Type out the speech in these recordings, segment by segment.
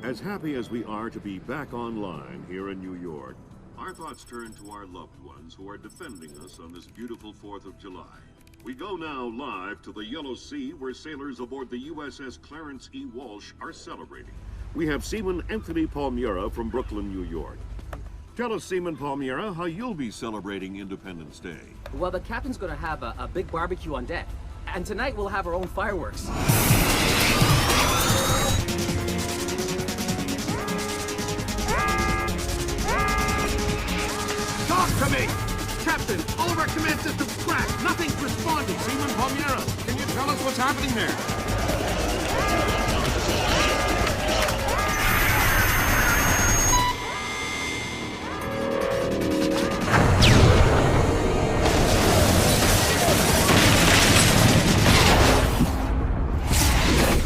As happy as we are to be back online here in New York, our thoughts turn to our loved ones who are defending us on this beautiful 4th of July. We go now live to the Yellow Sea, where sailors aboard the USS Clarence E. Walsh are celebrating. We have Seaman Anthony Palmiera from Brooklyn, New York. Tell us, Seaman Palmiera, how you'll be celebrating Independence Day. Well, the captain's gonna have a big barbecue on deck. And tonight we'll have our own fireworks. Talk to me! Captain, all of our command systems crashed. Nothing's responding. Seaman Palmiera, can you tell us what's happening there?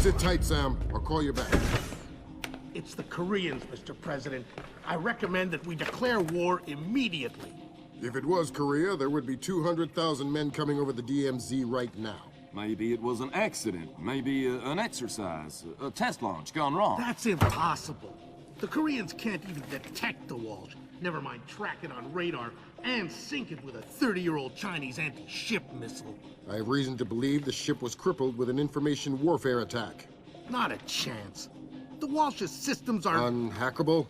Sit tight, Sam. I'll call you back. It's the Koreans, Mr. President. I recommend that we declare war immediately. If it was Korea, there would be 200,000 men coming over the DMZ right now. Maybe it was an accident. Maybe an exercise. A test launch gone wrong. That's impossible. The Koreans can't even detect the Walsh. Never mind track it on radar and sink it with a 30-year-old Chinese anti-ship missile. I have reason to believe the ship was crippled with an information warfare attack. Not a chance. The Walsh's systems are... Unhackable?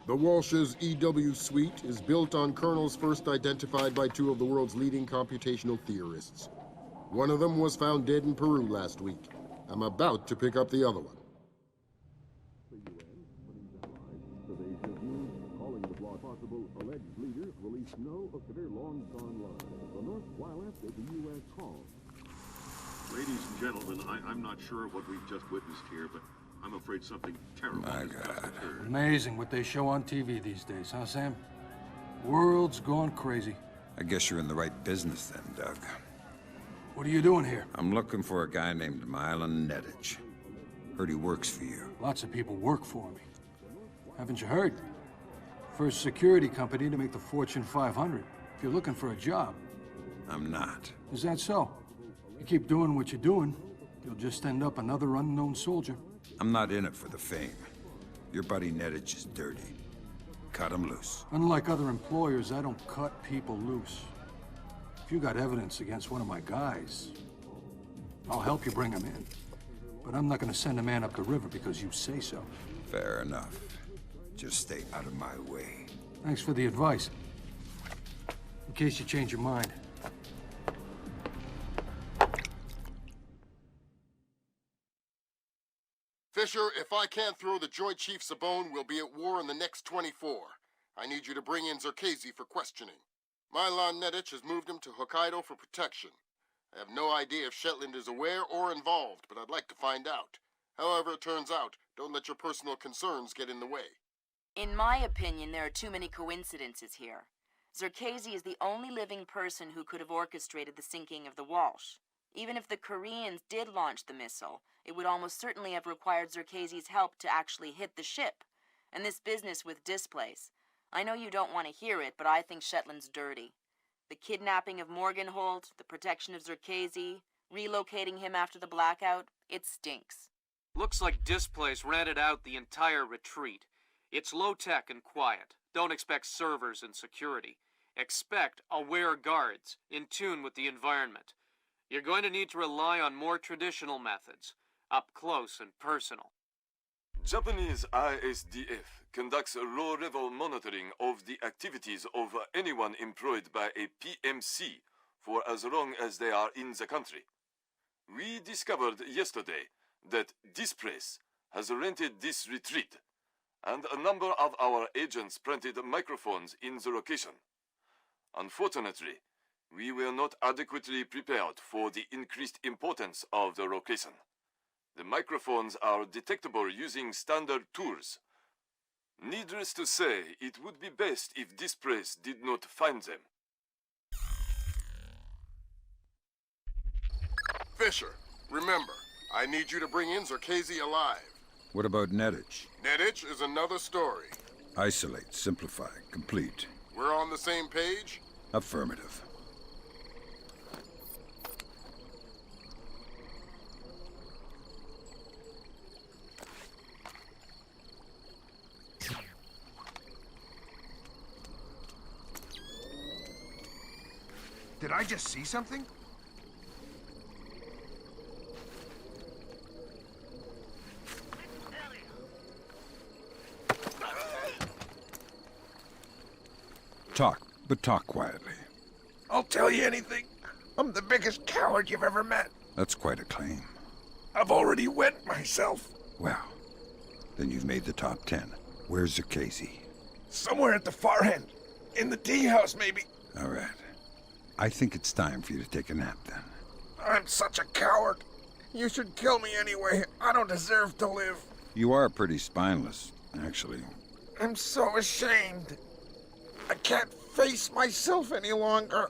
The Walsh's EW suite is built on kernels first identified by two of the world's leading computational theorists. One of them was found dead in Peru last week. I'm about to pick up the other one. Calling the possible alleged leader released no of their long-gone lives. The North, while after the U.S. call. Ladies and gentlemen, I'm not sure what we've just witnessed here, but I'm afraid something terrible has just occurred. Amazing what they show on TV these days, huh, Sam? World's gone crazy. I guess you're in the right business then, Doug. What are you doing here? I'm looking for a guy named Milan Nedich. Heard he works for you. Lots of people work for me. Haven't you heard? First security company to make the Fortune 500. If you're looking for a job. I'm not. Is that so? You keep doing what you're doing, you'll just end up another unknown soldier. I'm not in it for the fame. Your buddy Nedich is dirty. Cut him loose. Unlike other employers, I don't cut people loose. If you got evidence against one of my guys, I'll help you bring him in. But I'm not gonna send a man up the river because you say so. Fair enough. Just stay out of my way. Thanks for the advice. In case you change your mind. Fisher, if I can't throw the Joint Chiefs a bone, we'll be at war in the next 24. I need you to bring in Zerkezi for questioning. Milan Nedich has moved him to Hokkaido for protection. I have no idea if Shetland is aware or involved, but I'd like to find out. However it turns out, don't let your personal concerns get in the way. In my opinion, there are too many coincidences here. Zerkezi is the only living person who could have orchestrated the sinking of the Walsh. Even if the Koreans did launch the missile, it would almost certainly have required Zerkezi's help to actually hit the ship. And this business with displays. I know you don't want to hear it, but I think Shetland's dirty. The kidnapping of Morgenhold, the protection of Zerkezi, relocating him after the blackout, it stinks. Looks like displays rented out the entire retreat. It's low-tech and quiet. Don't expect servers and security. Expect aware guards, in tune with the environment. You're going to need to rely on more traditional methods, up close and personal. Japanese ISDF conducts a low-level monitoring of the activities of anyone employed by a PMC for as long as they are in the country. We discovered yesterday that this place has rented this retreat, and a number of our agents planted microphones in the location. Unfortunately, we were not adequately prepared for the increased importance of the location. The microphones are detectable using standard tools. Needless to say, it would be best if this place did not find them. Fisher, remember, I need you to bring in Zerkezi alive. What about Nedich? Nedich is another story. Isolate, simplify, complete. We're on the same page? Affirmative. Did I just see something? Talk, but talk quietly. I'll tell you anything. I'm the biggest coward you've ever met. That's quite a claim. I've already wet myself. Well, then you've made the top 10. Where's Zerkasi? Somewhere at the far end. In the tea house, maybe. All right. I think it's time for you to take a nap, then. I'm such a coward. You should kill me anyway. I don't deserve to live. You are pretty spineless, actually. I'm so ashamed. I can't face myself any longer.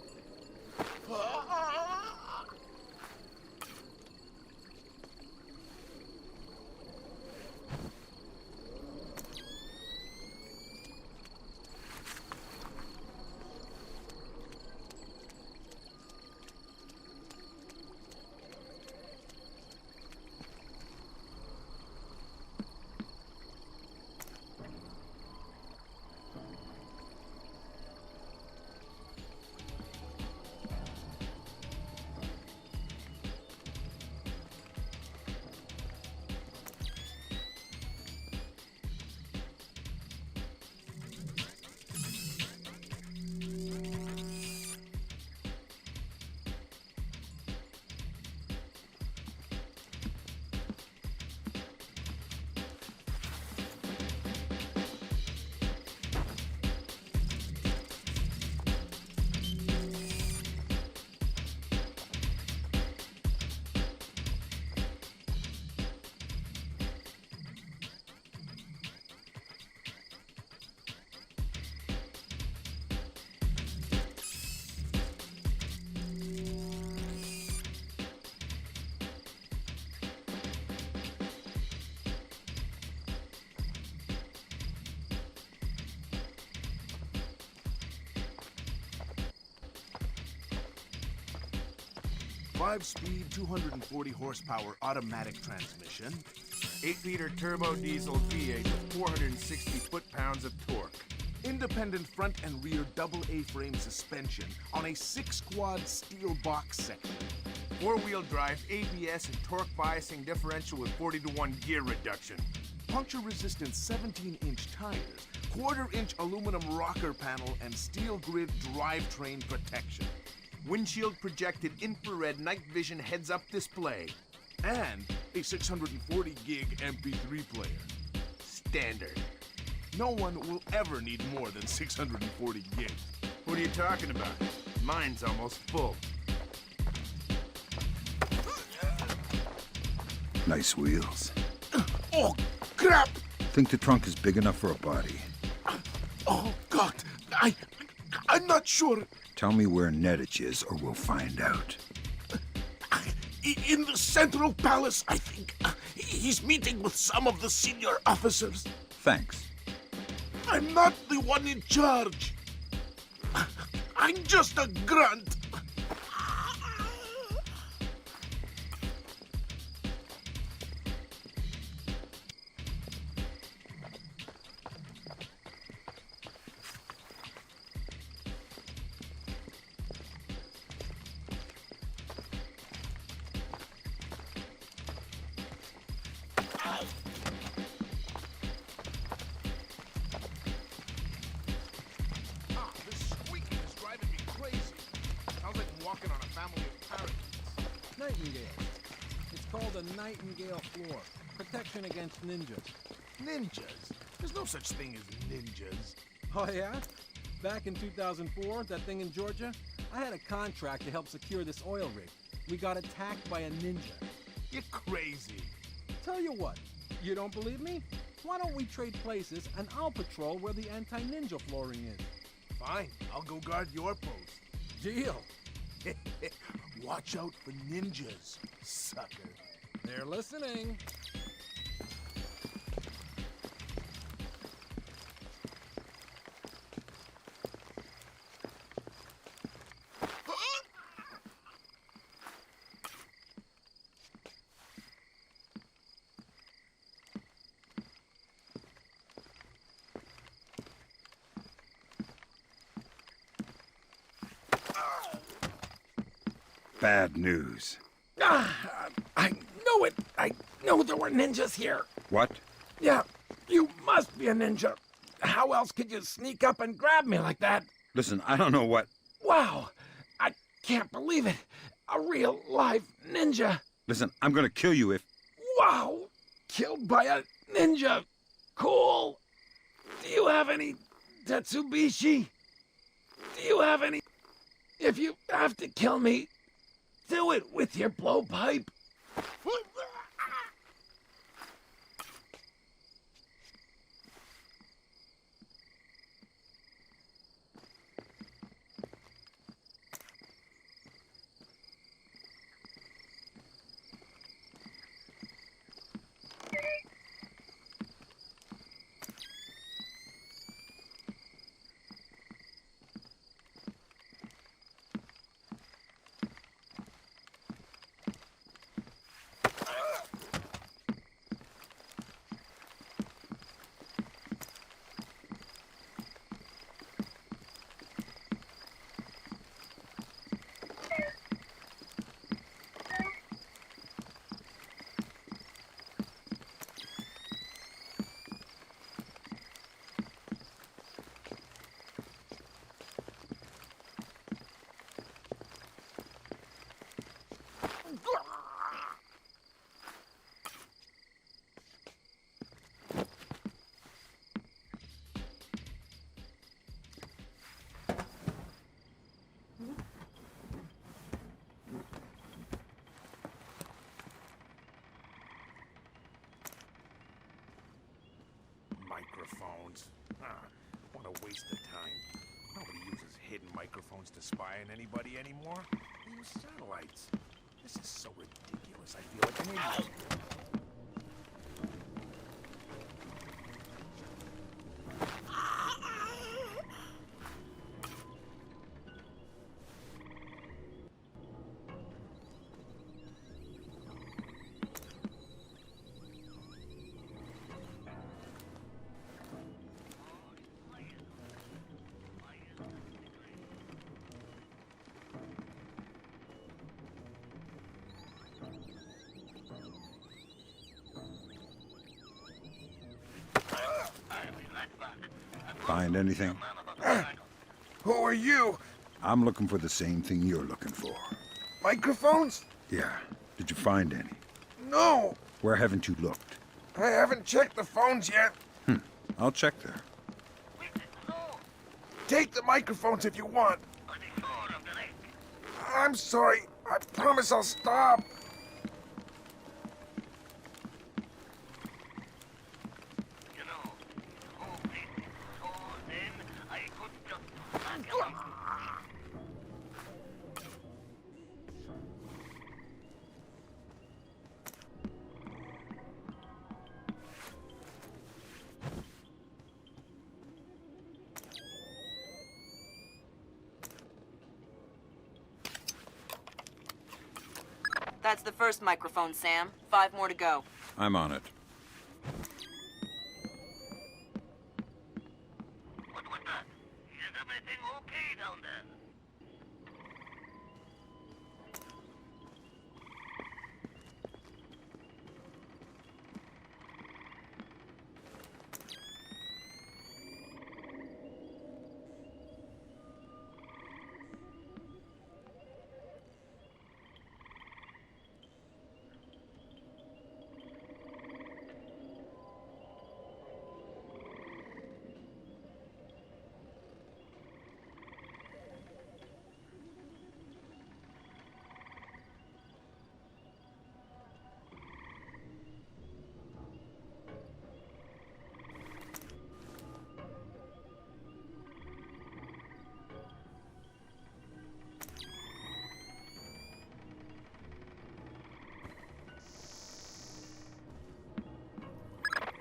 Five-speed, 240 horsepower automatic transmission, 8-liter turbo diesel V8 with 460 foot-pounds of torque. Independent front and rear double A-frame suspension on a 6-quad steel box section. 4-wheel drive, ABS, and torque biasing differential with 40-to-1 gear reduction. Puncture-resistant 17-inch tires, quarter-inch aluminum rocker panel, and steel grid drivetrain protection. Windshield projected infrared night vision heads-up display, and a 640 gig MP3 player. Standard. No one will ever need more than 640 gigs. What are you talking about? Mine's almost full. Nice wheels. Oh, crap! Think the trunk is big enough for a body? Oh, God. I'm not sure. Tell me where Nedich is, or we'll find out. In the Central Palace, I think. He's meeting with some of the senior officers. Thanks. I'm not the one in charge. I'm just a grunt. Nightingale. It's called a Nightingale floor. Protection against ninjas. Ninjas? There's no such thing as ninjas. Oh yeah? Back in 2004, that thing in Georgia, I had a contract to help secure this oil rig. We got attacked by a ninja. You're crazy. Tell you what, you don't believe me? Why don't we trade places and I'll patrol where the anti-ninja flooring is? Fine, I'll go guard your post. Deal. Watch out for ninjas, sucker. They're listening. bad news. I knew it. I knew there were ninjas here. What? Yeah, you must be a ninja. How else could you sneak up and grab me like that? Listen, I don't know what... Wow, I can't believe it. A real live ninja. Listen, I'm gonna kill you if... Wow, killed by a ninja. Cool. Do you have any Tetsubishi? Do you have any... If you have to kill me, do it with your blowpipe. Microphones. What a waste of time. Nobody uses hidden microphones to spy on anybody anymore. They use satellites. This is so ridiculous. I feel like an idiot. Find anything? Who are you? I'm looking for the same thing you're looking for. Microphones? Yeah. Did you find any? No. Where haven't you looked? I haven't checked the phones yet. I'll check there. Take the microphones if you want. I'm sorry. I promise I'll stop. That's the first microphone, Sam. 5 more to go. I'm on it. What was that? Is everything okay down there?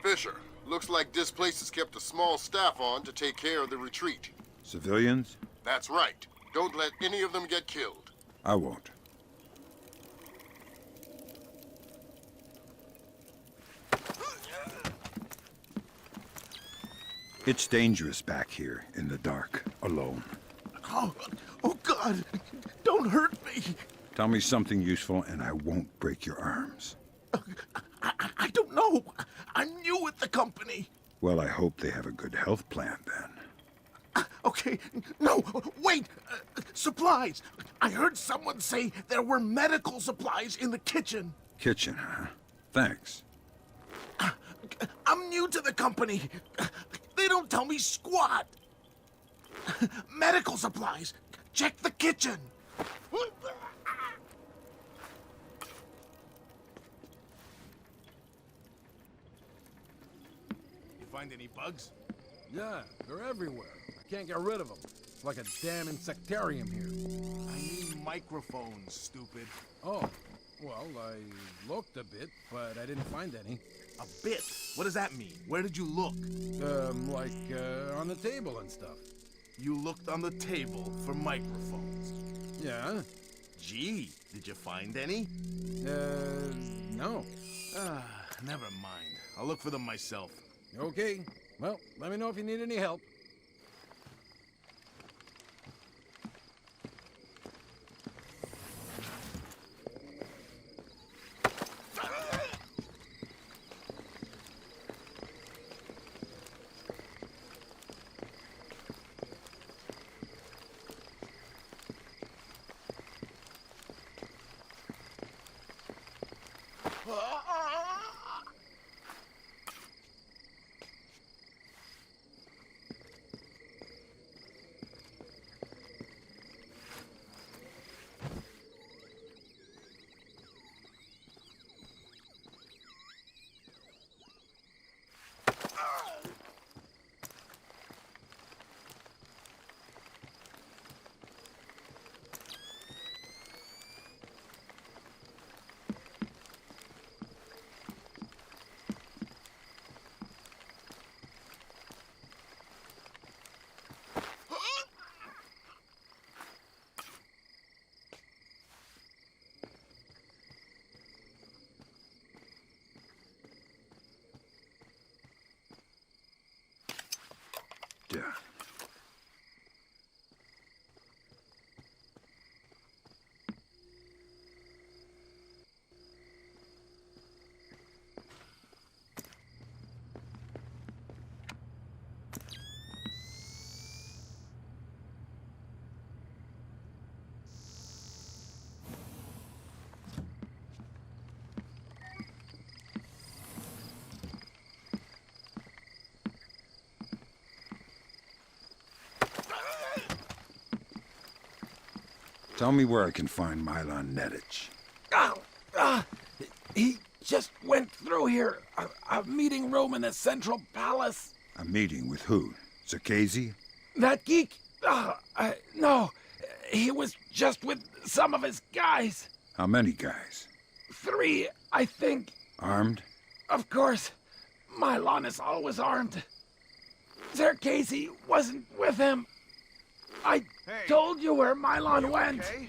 Fisher, looks like this place has kept a small staff on to take care of the retreat. Civilians? That's right. Don't let any of them get killed. I won't. It's dangerous back here in the dark, alone. Oh God! Don't hurt me! Tell me something useful and I won't break your arms. I don't know. I'm new at the company. Well, I hope they have a good health plan then. Okay, no, wait! Supplies! I heard someone say there were medical supplies in the kitchen. Kitchen, huh? Thanks. I'm new to the company. They don't tell me squat. Medical supplies. Check the kitchen. You find any bugs? Yeah, they're everywhere. I can't get rid of them. It's like a damn insectarium here. I need microphones, stupid. Oh, well, I looked a bit, but I didn't find any. A bit? What does that mean? Where did you look? On the table and stuff. You looked on the table for microphones. Yeah. Gee, did you find any? No. Never mind. I'll look for them myself. Okay. Well, let me know if you need any help. Yeah. Tell me where I can find Milan Nedich. He just went through here. A meeting room in the Central Palace. A meeting with who? Zerkezi? That geek? No. He was just with some of his guys. How many guys? 3, I think. Armed? Of course. Milan is always armed. Zerkezi wasn't with him. I told you where Milan went. Okay?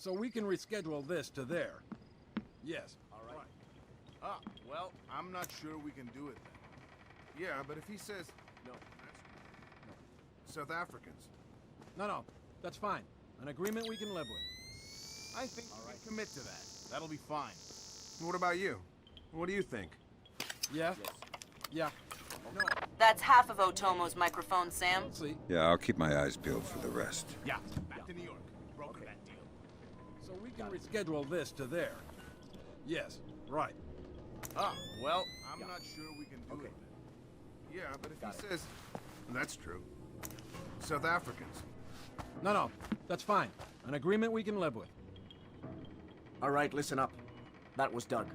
So we can reschedule this to there. Yes. All right. Ah, well, I'm not sure we can do it then. Yeah, but if he says... No, that's... No. South Africans. No, that's fine. An agreement we can live with. I think we can commit to that. That'll be fine. What about you? What do you think? Yeah? Yeah. No. That's half of Otomo's microphone, Sam. Let's see. Yeah, I'll keep my eyes peeled for the rest. Yeah, back to New York. Broker that deal. So we can reschedule this to there. Yes, right. Ah, well, I'm not sure we can do it then. Yeah, but if he says... That's true. South Africans. No, that's fine. An agreement we can live with. All right, listen up. That was Doug.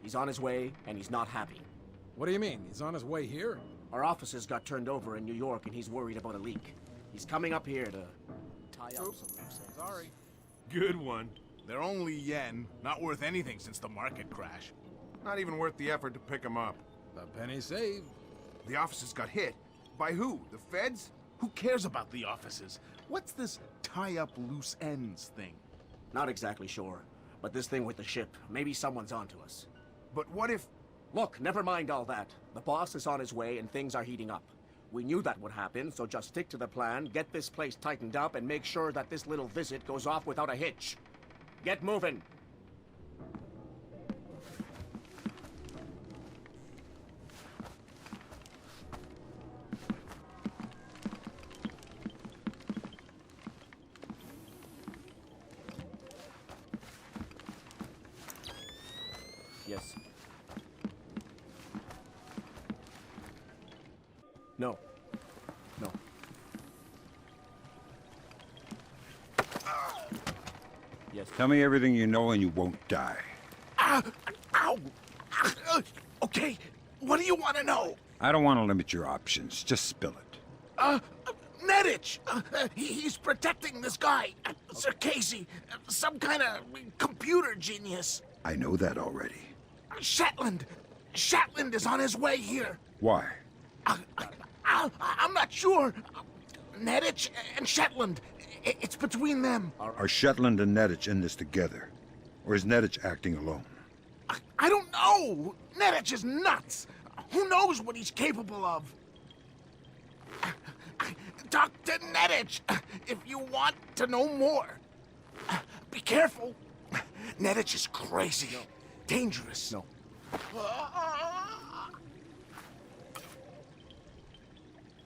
He's on his way, and he's not happy. What do you mean? He's on his way here? Our offices got turned over in New York, and he's worried about a leak. He's coming up here to tie up some loose ends. Sorry. Good one. They're only yen, not worth anything since the market crash. Not even worth the effort to pick them up. The penny saved. The offices got hit. By who? The feds? Who cares about the offices? What's this tie-up loose ends thing? Not exactly sure, but this thing with the ship, maybe someone's onto us. But what if... Look, never mind all that. The boss is on his way and things are heating up. We knew that would happen, so just stick to the plan, get this place tightened up, and make sure that this little visit goes off without a hitch. Get moving! Yes. No. No. Yes. Tell me everything you know and you won't die. Ow! Okay, what do you want to know? I don't want to limit your options. Just spill it. Nedich! He's protecting this guy, Sir Casey, some kind of computer genius. I know that already. Shetland! Shetland is on his way here. Why? I'm not sure. Nedich and Shetland. It's between them. Are Shetland and Nedich in this together? Or is Nedich acting alone? I don't know. Nedich is nuts. Who knows what he's capable of? Talk to Nedich if you want to know more. Be careful. Nedich is crazy. No. Dangerous. No.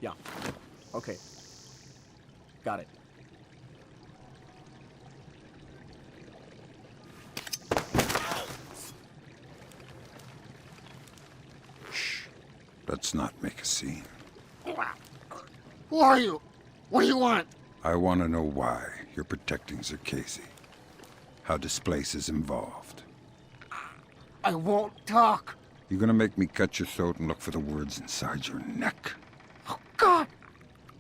Yeah. Okay. Got it. Shh. Let's not make a scene. Who are you? What do you want? I want to know why you're protecting Zerkasi. How this place is involved. I won't talk. You're gonna make me cut your throat and look for the words inside your neck. Oh, God!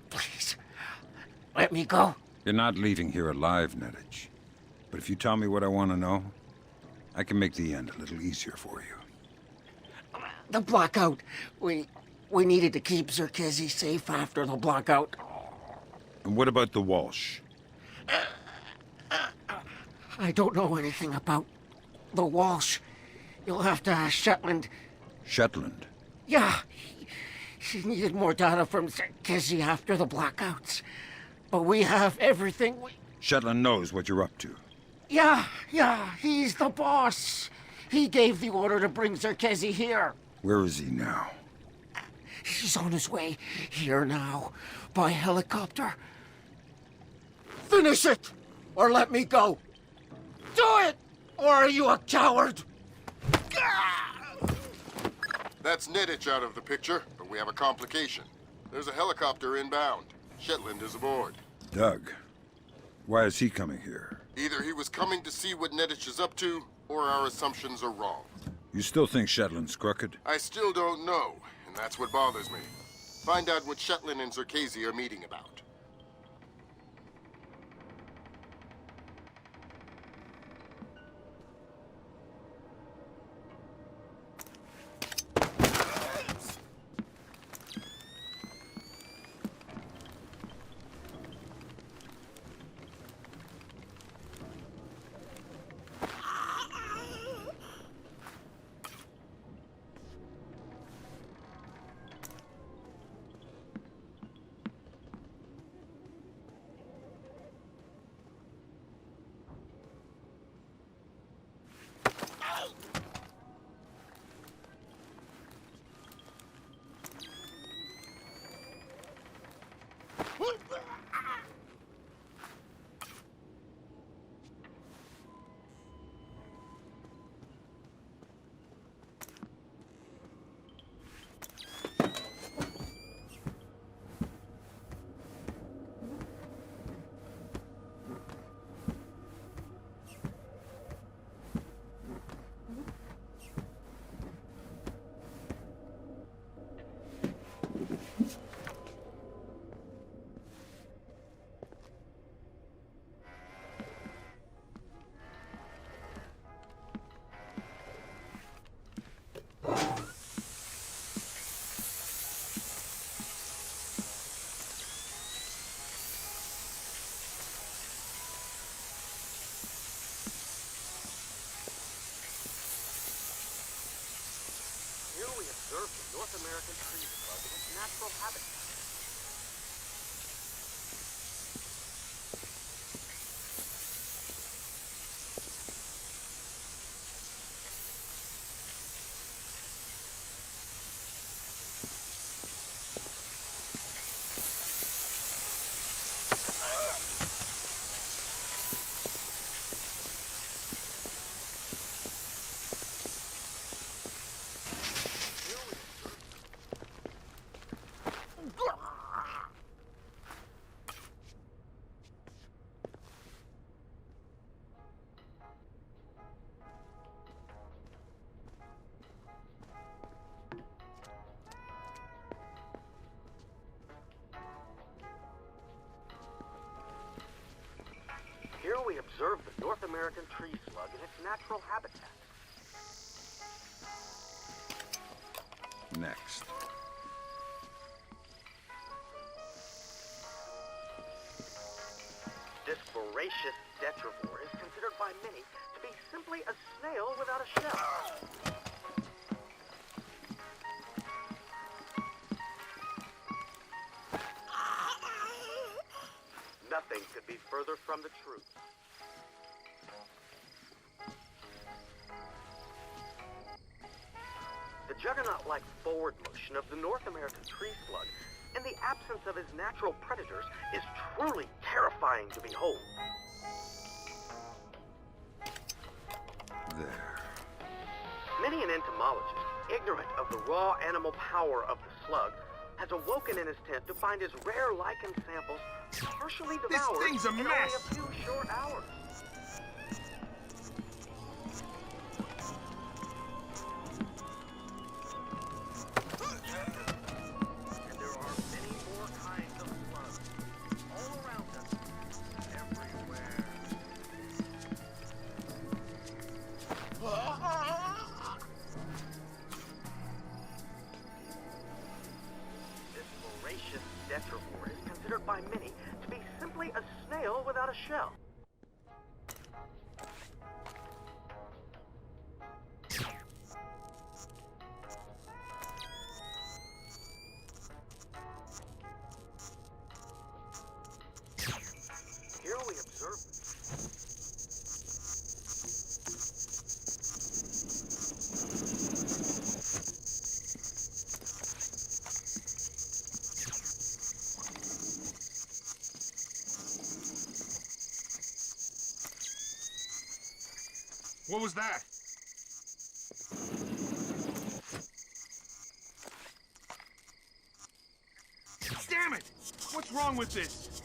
Please, let me go. You're not leaving here alive, Nedich. But if you tell me what I want to know, I can make the end a little easier for you. The blackout. We needed to keep Zerkasi safe after the blackout. And what about the Walsh? I don't know anything about the Walsh. You'll have to ask Shetland. Shetland? Yeah. He needed more data from Zerkasi after the blackouts. But we have everything we... Shetland knows what you're up to. Yeah, he's the boss. He gave the order to bring Zerkasi here. Where is he now? He's on his way here now, by helicopter. Finish it, or let me go. Do it, or are you a coward? That's Nedich out of the picture, but we have a complication. There's a helicopter inbound. Shetland is aboard. Doug. Why is he coming here? Either he was coming to see what Nedich is up to, or our assumptions are wrong. You still think Shetland's crooked? I still don't know, and that's what bothers me. Find out what Shetland and Zerkasi are meeting about. observe the North American tree slug in its natural habitat. Here we observe the North American tree slug in its natural habitat. Next. This voracious detrivore is considered by many to be simply a snail without a shell. Nothing could be further from the truth. The juggernaut-like forward motion of the North American tree slug, in the absence of his natural predators, is truly terrifying to behold. There. Many an entomologist, ignorant of the raw animal power of the slug, has awoken in his tent to find his rare lichen samples partially devoured This thing's a in mess! only a few short hours. And there are many more kinds of slugs all around us, everywhere. This voracious detrivore is considered by many to be simply a snail without a shell. Here we observe What was that? Damn it! What's wrong with this?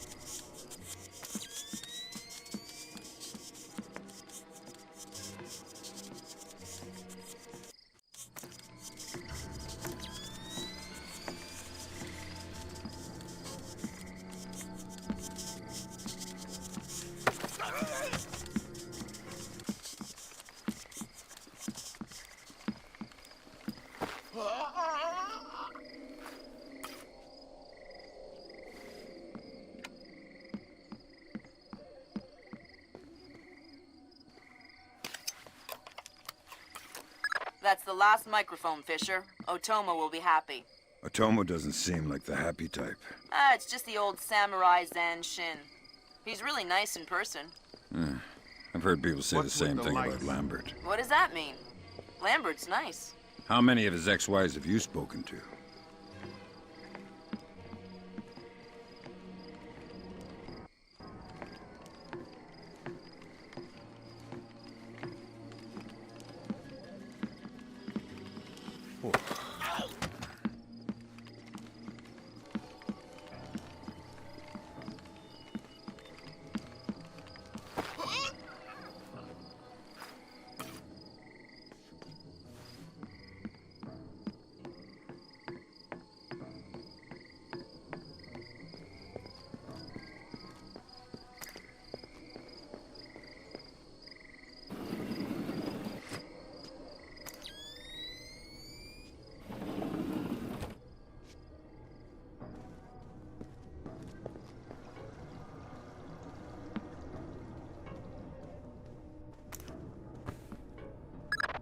That's the last microphone, Fisher. Otomo will be happy. Otomo doesn't seem like the happy type. Ah, it's just the old samurai Zan Shin. He's really nice in person. I've heard people say What's the same with the thing lights? about Lambert. What does that mean? Lambert's nice. How many of his ex-wives have you spoken to?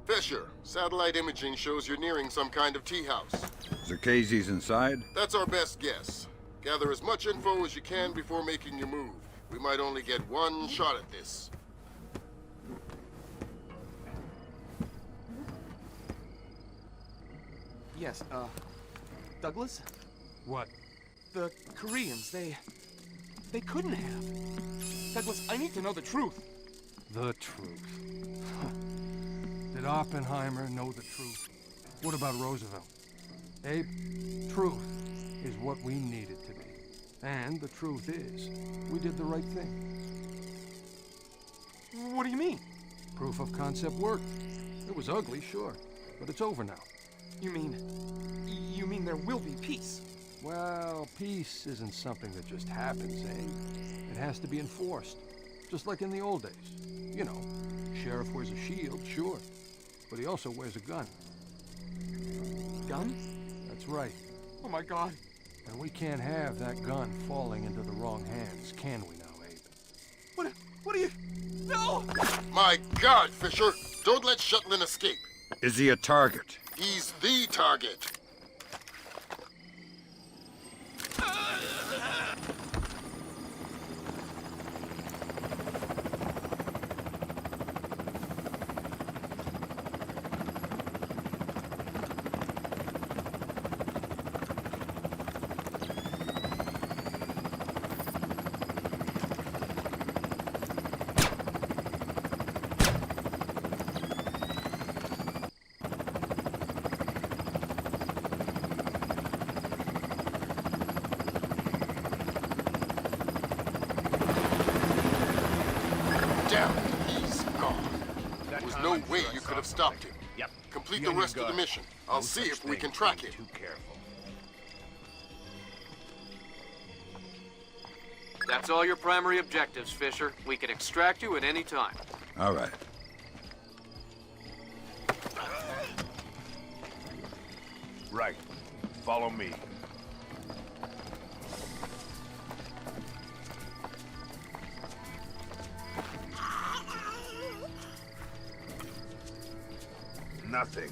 Fisher, Satellite imaging shows you're nearing some kind of tea house. Zerkezi's inside? That's our best guess. Gather as much info as you can before making your move. We might only get one shot at this. Yes, Douglas? What? The Koreans, they couldn't have. Douglas, I need to know the truth. The truth. Did Oppenheimer know the truth? What about Roosevelt? Abe, truth is what we need it to be. And the truth is, we did the right thing. What do you mean? Proof of concept worked. It was ugly, sure, but it's over now. You mean there will be peace? Well, peace isn't something that just happens, eh? It has to be enforced. Just like in the old days. You know, sheriff wears a shield, sure. But he also wears a gun. Gun? That's right. Oh my God. And we can't have that gun falling into the wrong hands, can we now, Abe? What are you... No! My God, Fisher! Don't let Shetland escape. Is he a target? He's the target. He's gone. There's no way you could have stopped him. Yep. Complete the rest of the mission. I'll see if we can track him. Too careful. That's all your primary objectives, Fisher. We can extract you at any time. All right. Right. Follow me. Nothing.